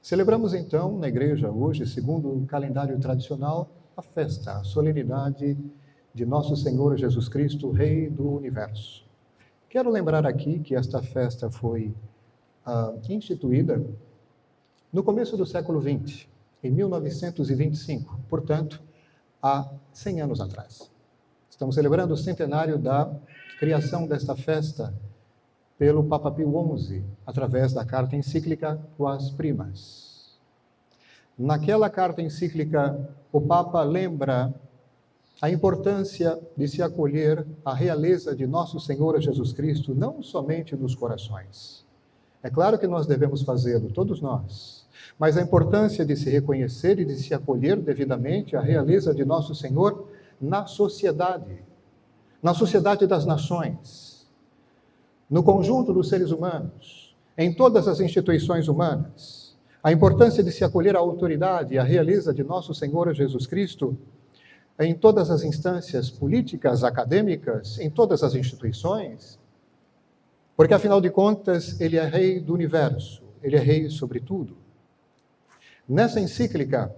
Celebramos então na igreja hoje, segundo o calendário tradicional, a festa, a solenidade de nosso Senhor Jesus Cristo, Rei do Universo. Quero lembrar aqui que esta festa foi instituída no começo do século XX, em 1925, portanto, há 100 anos atrás. Estamos celebrando o centenário da criação desta festa pelo Papa Pio XI, através da carta encíclica Quas Primas. Naquela carta encíclica, o Papa lembra a importância de se acolher a realeza de nosso Senhor Jesus Cristo, não somente nos corações. É claro que nós devemos fazê-lo, todos nós, mas a importância de se reconhecer e de se acolher devidamente a realeza de nosso Senhor na sociedade das nações, no conjunto dos seres humanos, em todas as instituições humanas, a importância de se acolher a autoridade e a realeza de nosso Senhor Jesus Cristo em todas as instâncias políticas, acadêmicas, em todas as instituições, porque, afinal de contas, ele é Rei do Universo, ele é Rei sobre tudo. Nessa encíclica,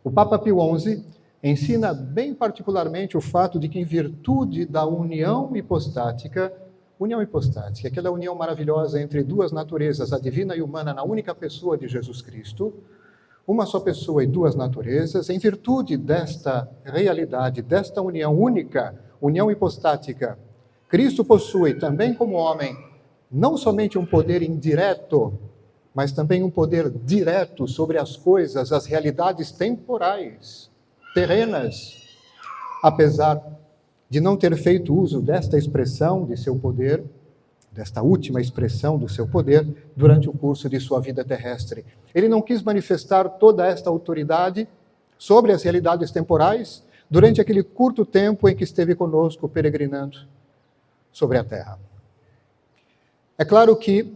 o Papa Pio XI ensina bem particularmente o fato de que, em virtude da união hipostática, aquela união maravilhosa entre duas naturezas, a divina e humana, na única pessoa de Jesus Cristo, uma só pessoa e duas naturezas, em virtude desta realidade, desta união única, união hipostática, Cristo possui, também como homem, não somente um poder indireto, mas também um poder direto sobre as coisas, as realidades temporais, terrenas, apesar de não ter feito uso desta expressão de seu poder, desta última expressão do seu poder, durante o curso de sua vida terrestre. Ele não quis manifestar toda esta autoridade sobre as realidades temporais durante aquele curto tempo em que esteve conosco peregrinando sobre a terra. É claro que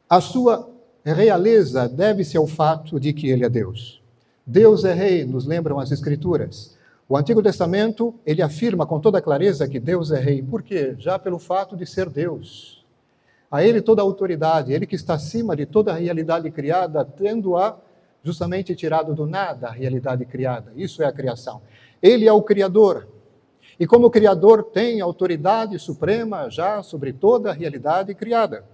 a sua realeza deve-se ao fato de que ele é Deus. Deus é Rei, nos lembram as Escrituras. O Antigo Testamento, ele afirma com toda clareza que Deus é Rei. Por quê? Já pelo fato de ser Deus. A Ele toda a autoridade, Ele que está acima de toda a realidade criada, tendo-a justamente tirado do nada a realidade criada. Isso é a criação. Ele é o Criador. E como Criador tem autoridade suprema já sobre toda a realidade criada.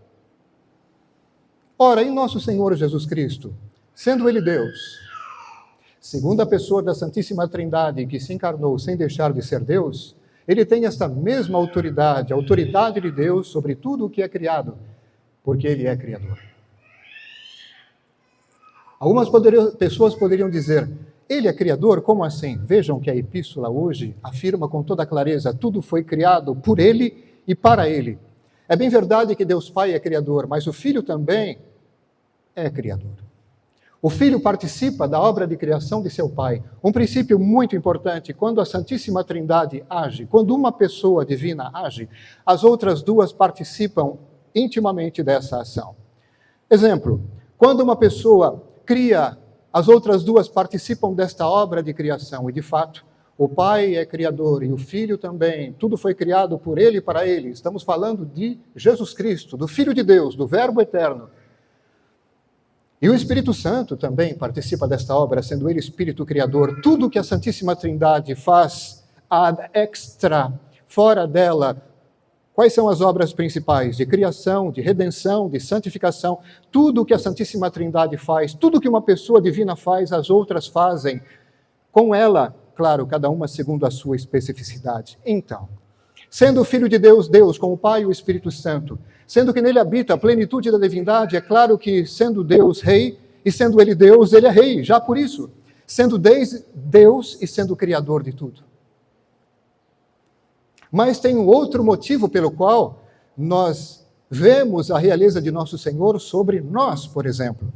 Ora, em nosso Senhor Jesus Cristo, sendo Ele Deus, segunda pessoa da Santíssima Trindade, que se encarnou sem deixar de ser Deus, ele tem esta mesma autoridade, a autoridade de Deus sobre tudo o que é criado, porque ele é Criador. Algumas pessoas poderiam dizer, ele é Criador? Como assim? Vejam que a Epístola hoje afirma com toda clareza, tudo foi criado por ele e para ele. É bem verdade que Deus Pai é Criador, mas o Filho também é Criador. O Filho participa da obra de criação de seu Pai. Um princípio muito importante, quando a Santíssima Trindade age, quando uma pessoa divina age, as outras duas participam intimamente dessa ação. Exemplo, quando uma pessoa cria, as outras duas participam desta obra de criação. E, de fato, o Pai é Criador e o Filho também. Tudo foi criado por Ele e para Ele. Estamos falando de Jesus Cristo, do Filho de Deus, do Verbo eterno. E o Espírito Santo também participa desta obra, sendo ele Espírito Criador. Tudo que a Santíssima Trindade faz ad extra, fora dela, quais são as obras principais? De criação, de redenção, de santificação. Tudo que a Santíssima Trindade faz, tudo que uma pessoa divina faz, as outras fazem. Com ela, claro, cada uma segundo a sua especificidade. Então, sendo o Filho de Deus, Deus, com o Pai e o Espírito Santo, sendo que nele habita a plenitude da divindade, é claro que, sendo Deus Rei, e sendo ele Deus, ele é Rei, já por isso, sendo Deus e sendo Criador de tudo. Mas tem um outro motivo pelo qual nós vemos a realeza de nosso Senhor sobre nós, por exemplo.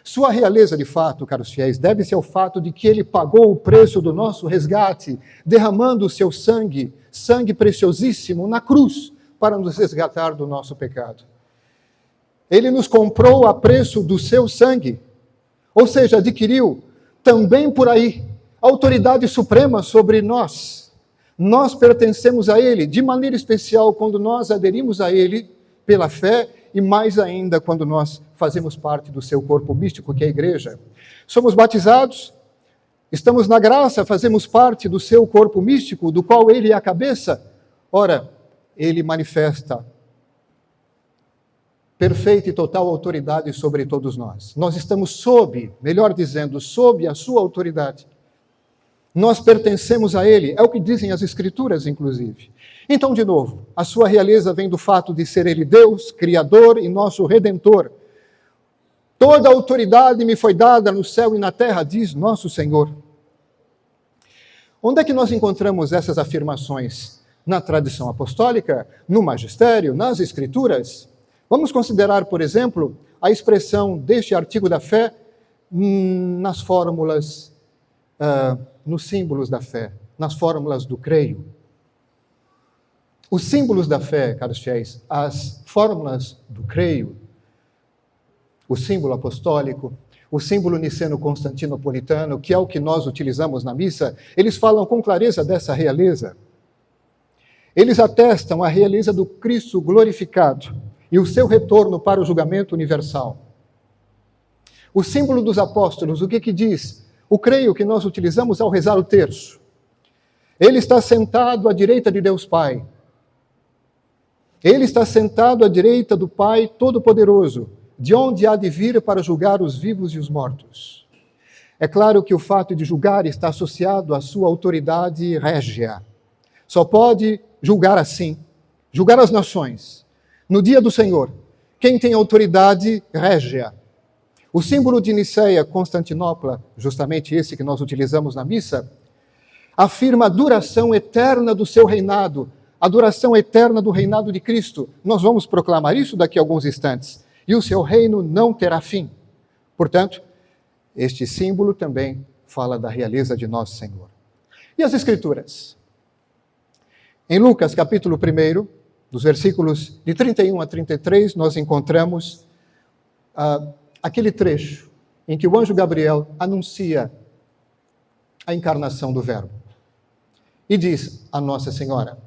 Sua realeza, de fato, caros fiéis, deve-se ao fato de que ele pagou o preço do nosso resgate, derramando o seu sangue, sangue preciosíssimo, na cruz, para nos resgatar do nosso pecado. Ele nos comprou a preço do seu sangue, ou seja, adquiriu também por aí autoridade suprema sobre nós. Nós pertencemos a Ele, de maneira especial quando nós aderimos a Ele pela fé e mais ainda quando nós fazemos parte do seu corpo místico, que é a igreja. Somos batizados, estamos na graça, fazemos parte do seu corpo místico, do qual ele é a cabeça. Ora, ele manifesta perfeita e total autoridade sobre todos nós. Nós estamos sob, melhor dizendo, sob a sua autoridade. Nós pertencemos a ele, é o que dizem as Escrituras, inclusive. Então, de novo, a sua realeza vem do fato de ser ele Deus, Criador e nosso Redentor. Toda a autoridade me foi dada no céu e na terra, diz nosso Senhor. Onde é que nós encontramos essas afirmações? Na tradição apostólica, no magistério, nas Escrituras? Vamos considerar, por exemplo, a expressão deste artigo da fé nas fórmulas, nos símbolos da fé, nas fórmulas do creio. Os símbolos da fé, caros fiéis, as fórmulas do creio, o símbolo apostólico, o símbolo niceno-constantinopolitano, que é o que nós utilizamos na missa, eles falam com clareza dessa realeza. Eles atestam a realeza do Cristo glorificado e o seu retorno para o julgamento universal. O símbolo dos apóstolos, o que diz? O creio que nós utilizamos ao rezar o terço. Ele está sentado à direita de Deus Pai. Ele está sentado à direita do Pai Todo-Poderoso, de onde há de vir para julgar os vivos e os mortos. É claro que o fato de julgar está associado à sua autoridade régia. Só pode julgar assim, julgar as nações. No dia do Senhor, quem tem autoridade régia? O símbolo de Niceia, Constantinopla, justamente esse que nós utilizamos na missa, afirma a duração eterna do seu reinado, a duração eterna do reinado de Cristo. Nós vamos proclamar isso daqui a alguns instantes. E o seu reino não terá fim. Portanto, este símbolo também fala da realeza de nosso Senhor. E as Escrituras? Em Lucas, capítulo 1, dos versículos de 31 a 33, nós encontramos aquele trecho em que o anjo Gabriel anuncia a encarnação do Verbo. E diz a Nossa Senhora: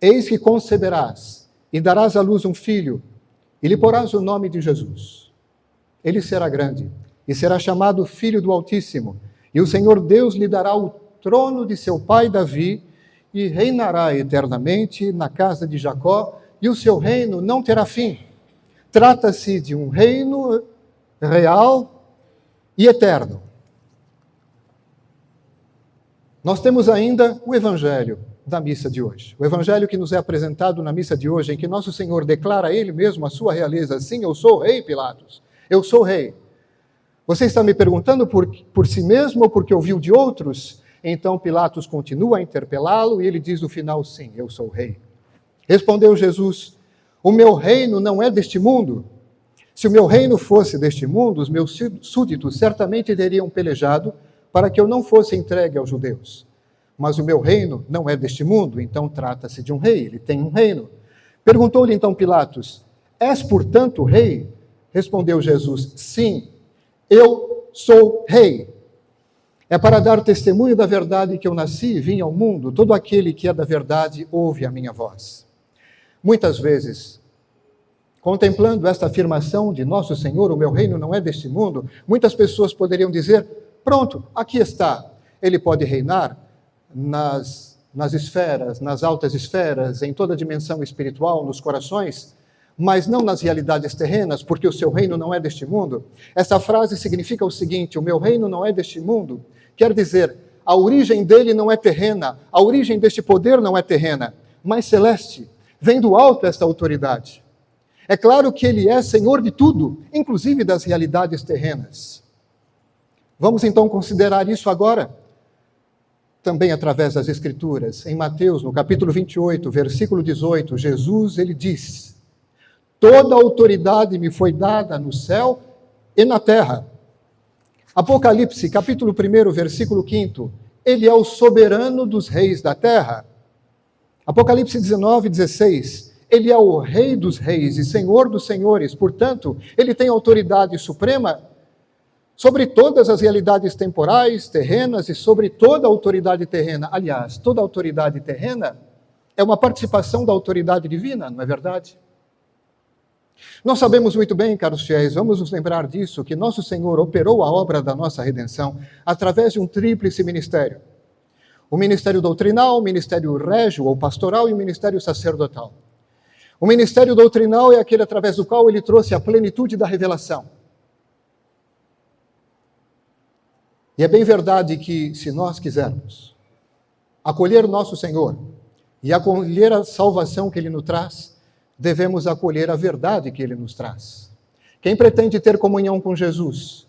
eis que conceberás e darás à luz um filho, e lhe porás o nome de Jesus. Ele será grande e será chamado Filho do Altíssimo, e o Senhor Deus lhe dará o trono de seu pai Davi, e reinará eternamente na casa de Jacó, e o seu reino não terá fim. Trata-se de um reino real e eterno. Nós temos ainda o Evangelho da missa de hoje. O Evangelho que nos é apresentado na missa de hoje, em que nosso Senhor declara a Ele mesmo a sua realeza. Sim, eu sou rei, Pilatos. Eu sou rei. Você está me perguntando por si mesmo ou porque ouviu de outros? Então Pilatos continua a interpelá-lo e ele diz no final: sim, eu sou rei. Respondeu Jesus: o meu reino não é deste mundo. Se o meu reino fosse deste mundo, os meus súditos certamente teriam pelejado para que eu não fosse entregue aos judeus. Mas o meu reino não é deste mundo, então trata-se de um rei, ele tem um reino. Perguntou-lhe então Pilatos: és portanto rei? Respondeu Jesus: sim, eu sou rei. É para dar testemunho da verdade que eu nasci e vim ao mundo. Todo aquele que é da verdade ouve a minha voz. Muitas vezes, contemplando esta afirmação de nosso Senhor, o meu reino não é deste mundo, muitas pessoas poderiam dizer: pronto, aqui está. Ele pode reinar nas esferas, nas altas esferas, em toda a dimensão espiritual, nos corações, mas não nas realidades terrenas, porque o seu reino não é deste mundo. Essa frase significa o seguinte: o meu reino não é deste mundo. Quer dizer, a origem dele não é terrena, a origem deste poder não é terrena, mas celeste. Vem do alto esta autoridade. É claro que ele é Senhor de tudo, inclusive das realidades terrenas. Vamos então considerar isso agora, também através das Escrituras. Em Mateus, no capítulo 28, versículo 18, Jesus, ele diz: toda autoridade me foi dada no céu e na terra. Apocalipse, capítulo 1, versículo 5, ele é o soberano dos reis da terra. Apocalipse 19, 16, ele é o rei dos reis e senhor dos senhores, portanto, ele tem autoridade suprema sobre todas as realidades temporais, terrenas e sobre toda a autoridade terrena. Aliás, toda a autoridade terrena é uma participação da autoridade divina, não é verdade? Nós sabemos muito bem, caros fiéis, vamos nos lembrar disso, que nosso Senhor operou a obra da nossa redenção através de um tríplice ministério. O ministério doutrinal, o ministério régio ou pastoral e o ministério sacerdotal. O ministério doutrinal é aquele através do qual ele trouxe a plenitude da revelação. E é bem verdade que, se nós quisermos acolher nosso Senhor e acolher a salvação que Ele nos traz, devemos acolher a verdade que Ele nos traz. Quem pretende ter comunhão com Jesus,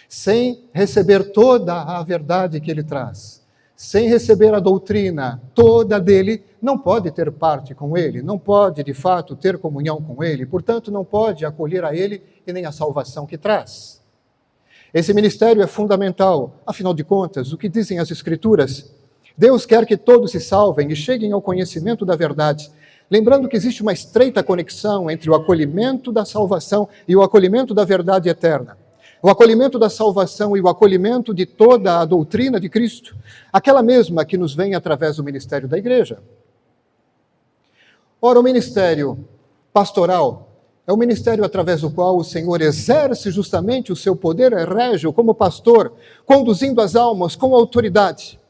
sem receber toda a verdade que Ele traz, sem receber a doutrina toda dele, não pode ter parte com Ele, não pode, de fato, ter comunhão com Ele, portanto, não pode acolher a Ele e nem a salvação que traz. Esse ministério é fundamental, afinal de contas, o que dizem as Escrituras? Deus quer que todos se salvem e cheguem ao conhecimento da verdade, lembrando que existe uma estreita conexão entre o acolhimento da salvação e o acolhimento da verdade eterna. O acolhimento da salvação e o acolhimento de toda a doutrina de Cristo, aquela mesma que nos vem através do ministério da igreja. Ora, o ministério pastoral é o ministério através do qual o Senhor exerce justamente o seu poder régio como pastor, conduzindo as almas com autoridade,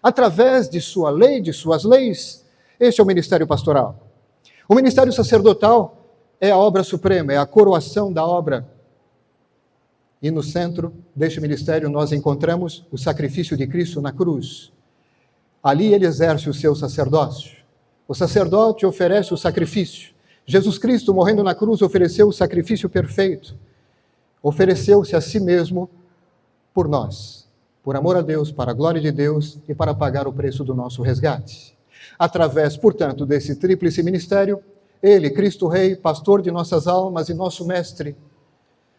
através de sua lei, de suas leis. Este é o ministério pastoral. O ministério sacerdotal é a obra suprema, é a coroação da obra. E no centro deste ministério nós encontramos o sacrifício de Cristo na cruz. Ali ele exerce o seu sacerdócio. O sacerdote oferece o sacrifício. Jesus Cristo, morrendo na cruz, ofereceu o sacrifício perfeito. Ofereceu-se a si mesmo por nós, por amor a Deus, para a glória de Deus e para pagar o preço do nosso resgate. Através, portanto, desse tríplice ministério, ele, Cristo Rei, pastor de nossas almas e nosso mestre,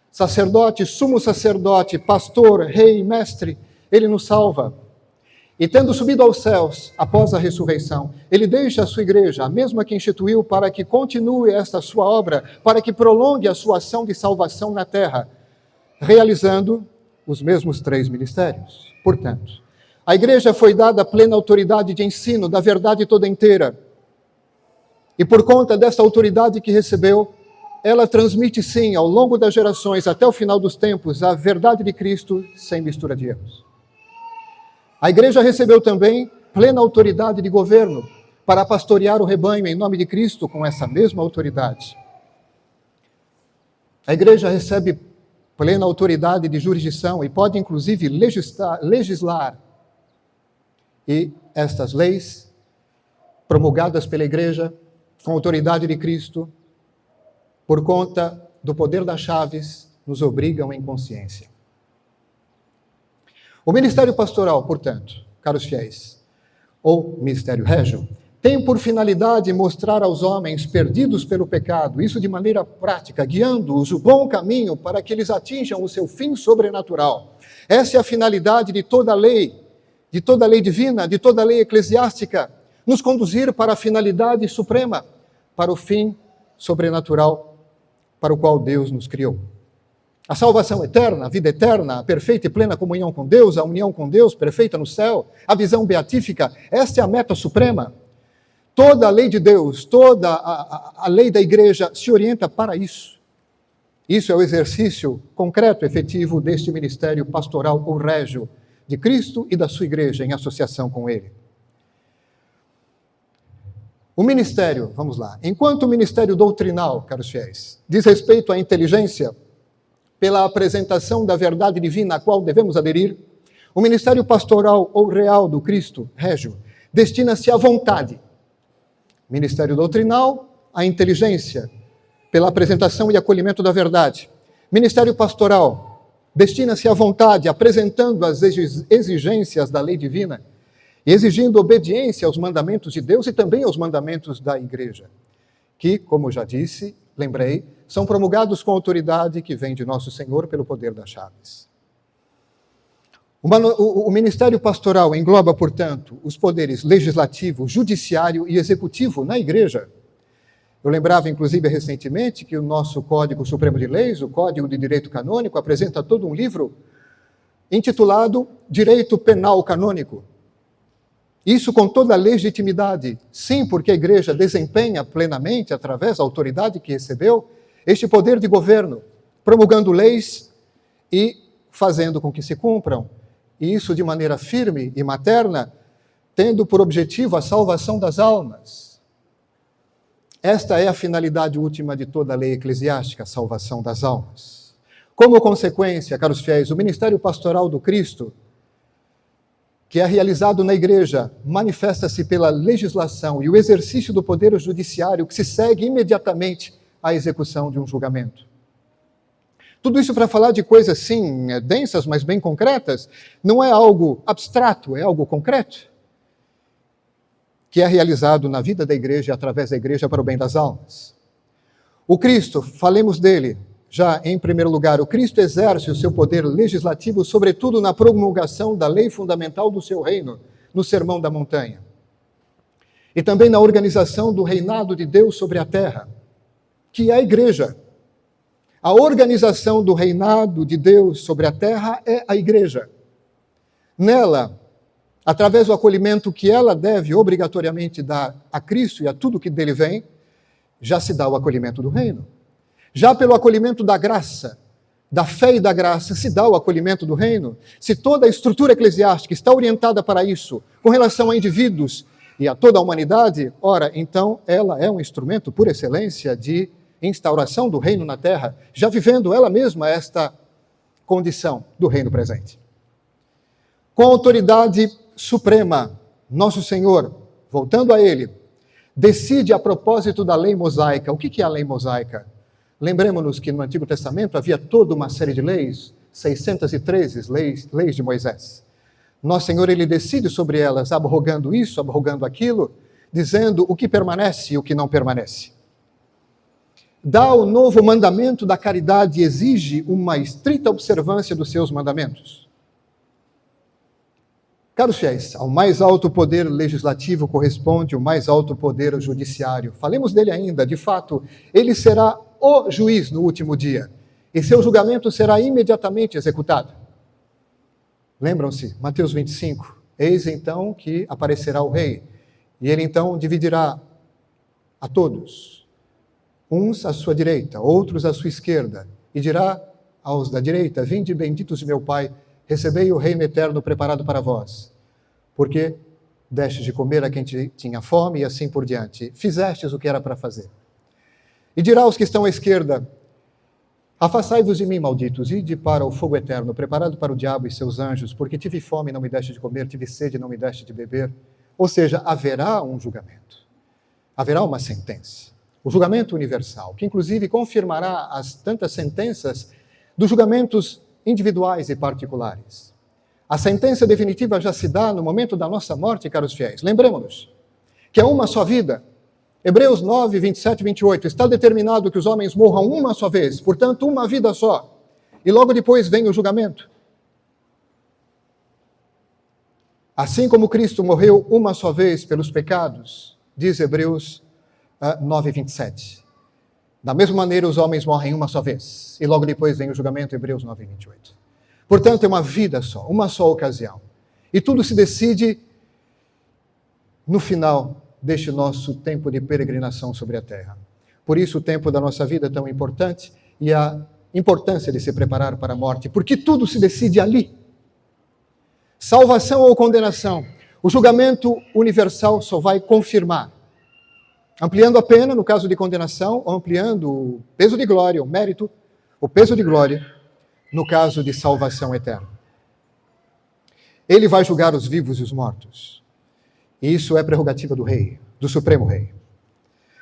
sacerdote, sumo sacerdote, pastor, rei e mestre, ele nos salva. E tendo subido aos céus, após a ressurreição, ele deixa a sua igreja, a mesma que instituiu, para que continue esta sua obra, para que prolongue a sua ação de salvação na terra, realizando os mesmos 3 ministérios. Portanto, a igreja foi dada plena autoridade de ensino da verdade toda inteira. E por conta dessa autoridade que recebeu, ela transmite sim, ao longo das gerações, até o final dos tempos, a verdade de Cristo sem mistura de erros. A igreja recebeu também plena autoridade de governo para pastorear o rebanho em nome de Cristo com essa mesma autoridade. A igreja recebe plena autoridade de jurisdição e pode inclusive legislar. E estas leis, promulgadas pela igreja, com autoridade de Cristo, por conta do poder das chaves, nos obrigam em consciência. O ministério pastoral, portanto, caros fiéis, ou ministério régio, tem por finalidade mostrar aos homens perdidos pelo pecado, isso de maneira prática, guiando-os o bom caminho para que eles atinjam o seu fim sobrenatural. Essa é a finalidade de toda a lei divina, de toda a lei eclesiástica, nos conduzir para a finalidade suprema, para o fim sobrenatural para o qual Deus nos criou. A salvação eterna, a vida eterna, a perfeita e plena comunhão com Deus, a união com Deus perfeita no céu, a visão beatífica, esta é a meta suprema. Toda a lei de Deus, toda a lei da igreja se orienta para isso. Isso é o exercício concreto, efetivo deste ministério pastoral ou régio de Cristo e da sua igreja em associação com Ele. O ministério, vamos lá, enquanto o ministério doutrinal, caros fiéis, diz respeito à inteligência, pela apresentação da verdade divina a qual devemos aderir, o ministério pastoral ou real do Cristo, régio, destina-se à vontade. Ministério doutrinal, à inteligência, pela apresentação e acolhimento da verdade. Ministério pastoral, destina-se à vontade, apresentando as exigências da lei divina e exigindo obediência aos mandamentos de Deus e também aos mandamentos da igreja, que, como já disse, lembrei, são promulgados com autoridade que vem de nosso Senhor pelo poder das chaves. O ministério pastoral engloba, portanto, os poderes legislativo, judiciário e executivo na igreja. Eu lembrava, inclusive, recentemente, que o nosso Código Supremo de Leis, o Código de Direito Canônico, apresenta todo um livro intitulado Direito Penal Canônico. Isso com toda a legitimidade. Sim, porque a igreja desempenha plenamente, através da autoridade que recebeu, este poder de governo, promulgando leis e fazendo com que se cumpram. E isso de maneira firme e materna, tendo por objetivo a salvação das almas. Esta é a finalidade última de toda a lei eclesiástica, a salvação das almas. Como consequência, caros fiéis, o ministério pastoral do Cristo, que é realizado na igreja, manifesta-se pela legislação e o exercício do poder judiciário que se segue imediatamente à execução de um julgamento. Tudo isso para falar de coisas, sim, densas, mas bem concretas, não é algo abstrato, é algo concreto, que é realizado na vida da igreja, através da igreja, para o bem das almas. O Cristo, falemos dele, já em primeiro lugar, o Cristo exerce o seu poder legislativo, sobretudo na promulgação da lei fundamental do seu reino, no Sermão da Montanha. E também na organização do reinado de Deus sobre a terra, que é a igreja. A organização do reinado de Deus sobre a terra é a igreja. Nela, através do acolhimento que ela deve obrigatoriamente dar a Cristo e a tudo que dele vem, já se dá o acolhimento do reino. Já pelo acolhimento da graça, da fé e da graça, se dá o acolhimento do reino. Se toda a estrutura eclesiástica está orientada para isso, com relação a indivíduos e a toda a humanidade, ora, então ela é um instrumento por excelência de instauração do reino na terra, já vivendo ela mesma esta condição do reino presente. Com autoridade suprema, nosso Senhor, voltando a Ele, decide a propósito da lei mosaica. O que é a lei mosaica? Lembremos-nos que no Antigo Testamento havia toda uma série de leis, 613 leis de Moisés. Nosso Senhor, Ele decide sobre elas, abrogando isso, abrogando aquilo, dizendo o que permanece e o que não permanece. Dá o novo mandamento da caridade e exige uma estrita observância dos seus mandamentos. Caros fiéis, ao mais alto poder legislativo corresponde o mais alto poder judiciário. Falemos dele ainda, de fato, ele será o juiz no último dia, e seu julgamento será imediatamente executado. Lembram-se, Mateus 25, eis então que aparecerá o rei, e ele então dividirá a todos, uns à sua direita, outros à sua esquerda, e dirá aos da direita, vinde benditos de meu Pai, recebei o reino eterno preparado para vós, porque destes de comer a quem tinha fome e assim por diante, fizestes o que era para fazer. E dirá aos que estão à esquerda, afastai-vos de mim, malditos, ide para o fogo eterno, preparado para o diabo e seus anjos, porque tive fome e não me deste de comer, tive sede e não me deste de beber. Ou seja, haverá um julgamento, haverá uma sentença, o julgamento universal, que inclusive confirmará as tantas sentenças dos julgamentos individuais e particulares. A sentença definitiva já se dá no momento da nossa morte, caros fiéis. Lembremos-nos que é uma só vida. Hebreus 9, 27 e 28, está determinado que os homens morram uma só vez, portanto, uma vida só. E logo depois vem o julgamento. Assim como Cristo morreu uma só vez pelos pecados, diz Hebreus 9, 27. Da mesma maneira, os homens morrem uma só vez. E logo depois vem o julgamento, Hebreus 9, 28. Portanto, é uma vida só, uma só ocasião. E tudo se decide no final deste nosso tempo de peregrinação sobre a terra. Por isso o tempo da nossa vida é tão importante e a importância de se preparar para a morte, porque tudo se decide ali. Salvação ou condenação, o julgamento universal só vai confirmar. Ampliando a pena, no caso de condenação, ou ampliando o peso de glória, o mérito, o peso de glória, no caso de salvação eterna. Ele vai julgar os vivos e os mortos. E isso é prerrogativa do rei, do Supremo Rei.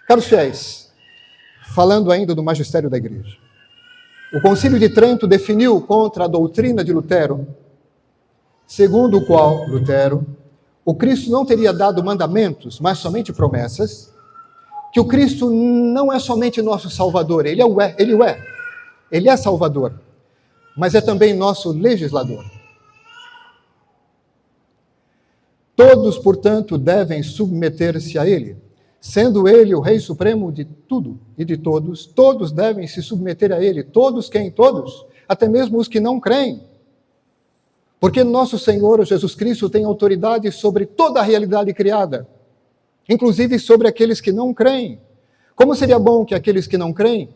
Caros fiéis, falando ainda do magistério da igreja, o Concílio de Trento definiu contra a doutrina de Lutero, segundo o qual, Lutero, o Cristo não teria dado mandamentos, mas somente promessas, que o Cristo não é somente nosso Salvador, ele é Salvador, mas é também nosso legislador. Todos, portanto, devem submeter-se a Ele. Sendo Ele o Rei Supremo de tudo e de todos, todos devem se submeter a Ele. Todos quem? Todos. Até mesmo os que não creem. Porque nosso Senhor Jesus Cristo tem autoridade sobre toda a realidade criada, inclusive sobre aqueles que não creem. Como seria bom que aqueles que não creem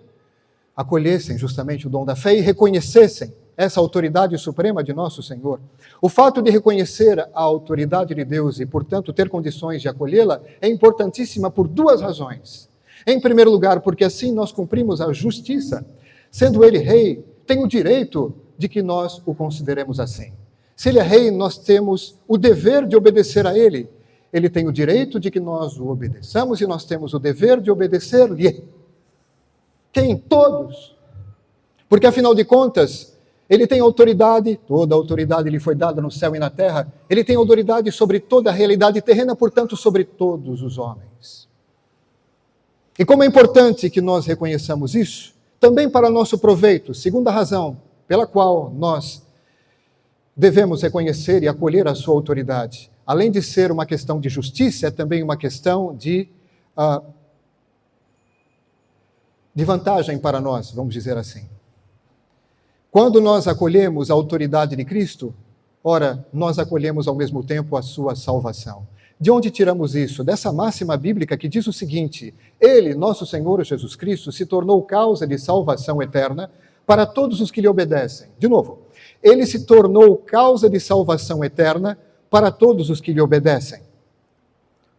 acolhessem justamente o dom da fé e reconhecessem essa autoridade suprema de nosso Senhor. O fato de reconhecer a autoridade de Deus e, portanto, ter condições de acolhê-la é importantíssima por duas razões. Em primeiro lugar, porque assim nós cumprimos a justiça. Sendo ele rei, tem o direito de que nós o consideremos assim. Se ele é rei, nós temos o dever de obedecer a ele. Ele tem o direito de que nós o obedeçamos e nós temos o dever de obedecer-lhe. Quem? Todos. Porque, afinal de contas, ele tem autoridade, toda a autoridade lhe foi dada no céu e na terra, ele tem autoridade sobre toda a realidade terrena, portanto, sobre todos os homens. E como é importante que nós reconheçamos isso, também para nosso proveito, segunda razão pela qual nós devemos reconhecer e acolher a sua autoridade, além de ser uma questão de justiça, é também uma questão de vantagem para nós, vamos dizer assim. Quando nós acolhemos a autoridade de Cristo, ora, nós acolhemos ao mesmo tempo a sua salvação. De onde tiramos isso? Dessa máxima bíblica que diz o seguinte: Ele, nosso Senhor Jesus Cristo, se tornou causa de salvação eterna para todos os que lhe obedecem. De novo, Ele se tornou causa de salvação eterna para todos os que lhe obedecem.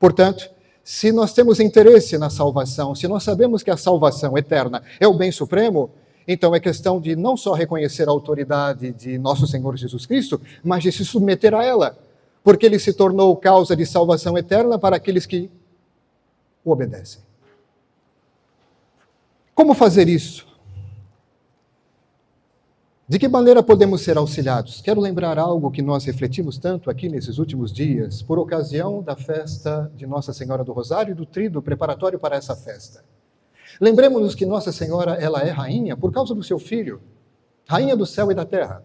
Portanto, se nós temos interesse na salvação, se nós sabemos que a salvação eterna é o bem supremo, então é questão de não só reconhecer a autoridade de nosso Senhor Jesus Cristo, mas de se submeter a ela, porque ele se tornou causa de salvação eterna para aqueles que o obedecem. Como fazer isso? De que maneira podemos ser auxiliados? Quero lembrar algo que nós refletimos tanto aqui nesses últimos dias, por ocasião da festa de Nossa Senhora do Rosário e do tríduo preparatório para essa festa. Lembremos-nos que Nossa Senhora, ela é rainha por causa do seu filho, rainha do céu e da terra.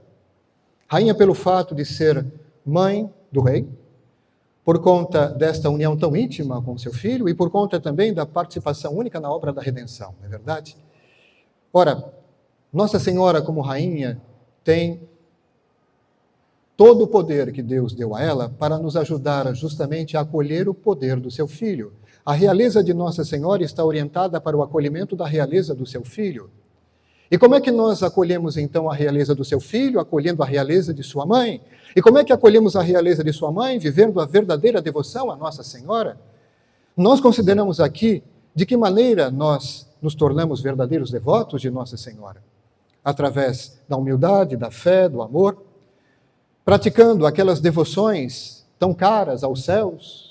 Rainha pelo fato de ser mãe do rei, por conta desta união tão íntima com seu filho e por conta também da participação única na obra da redenção, não é verdade? Ora, Nossa Senhora, como rainha, tem todo o poder que Deus deu a ela para nos ajudar justamente a acolher o poder do seu filho. A realeza de Nossa Senhora está orientada para o acolhimento da realeza do seu filho. E como é que nós acolhemos então a realeza do seu filho, acolhendo a realeza de sua mãe? E como é que acolhemos a realeza de sua mãe, vivendo a verdadeira devoção a Nossa Senhora? Nós consideramos aqui de que maneira nós nos tornamos verdadeiros devotos de Nossa Senhora. Através da humildade, da fé, do amor, praticando aquelas devoções tão caras aos céus.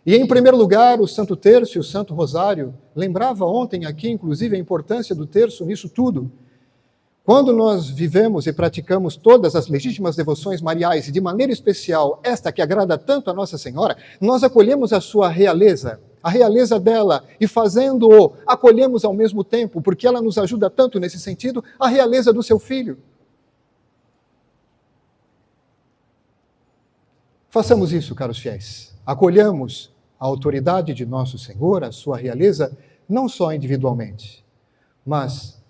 E, em primeiro lugar, o Santo Terço e o Santo Rosário. Lembrava ontem aqui, inclusive, a importância do terço nisso tudo. Quando nós vivemos e praticamos todas as legítimas devoções mariais, e de maneira especial esta que agrada tanto a Nossa Senhora, nós acolhemos a sua realeza, a realeza dela, e fazendo-o, acolhemos ao mesmo tempo, porque ela nos ajuda tanto nesse sentido, a realeza do seu filho. Façamos isso, caros fiéis. Acolhamos a autoridade de nosso Senhor, a sua realeza, não só individualmente, mas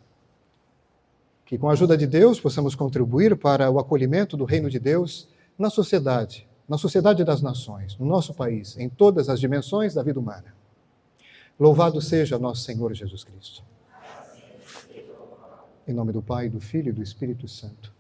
que com a ajuda de Deus possamos contribuir para o acolhimento do reino de Deus na sociedade das nações, no nosso país, em todas as dimensões da vida humana. Louvado seja nosso Senhor Jesus Cristo. Em nome do Pai, do Filho e do Espírito Santo.